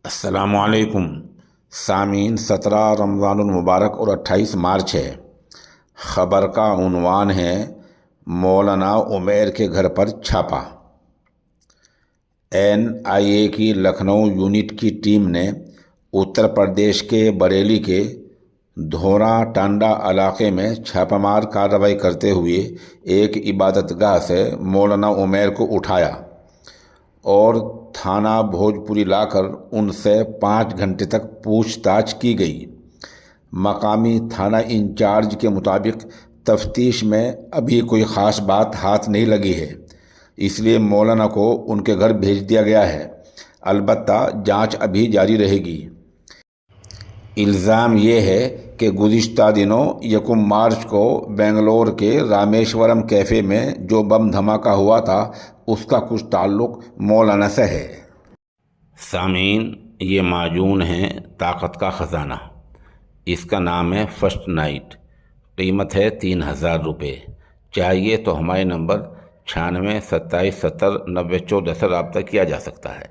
السلام علیکم سامعین، 17 رمضان المبارک اور 28 مارچ ہے۔ خبر کا عنوان ہے مولانا عمیر کے گھر پر چھاپا۔ NIA کی لکھنؤ یونٹ کی ٹیم نے اتر پردیش کے بریلی کے دھورا ٹانڈا علاقے میں چھاپہ مار کارروائی کرتے ہوئے ایک عبادت گاہ سے مولانا عمیر کو اٹھایا اور تھانہ بھوجپوری لا کر ان سے 5 گھنٹے تک پوچھ تاچھ کی گئی۔ مقامی تھانہ انچارج کے مطابق تفتیش میں ابھی کوئی خاص بات ہاتھ نہیں لگی ہے، اس لیے مولانا کو ان کے گھر بھیج دیا گیا ہے۔ البتہ جانچ ابھی جاری رہے گی۔ الزام یہ ہے کہ گزشتہ دنوں 1 مارچ کو بنگلور کے رامیشورم کیفے میں جو بم دھماکہ ہوا تھا اس کا کچھ تعلق مولانا سے ہے۔ سامعین، یہ معجون ہے طاقت کا خزانہ۔ اس کا نام ہے فرسٹ نائٹ۔ قیمت ہے 3000 روپے۔ چاہیے تو ہمارے نمبر 96 27 70 90 14 سے رابطہ کیا جا سکتا ہے۔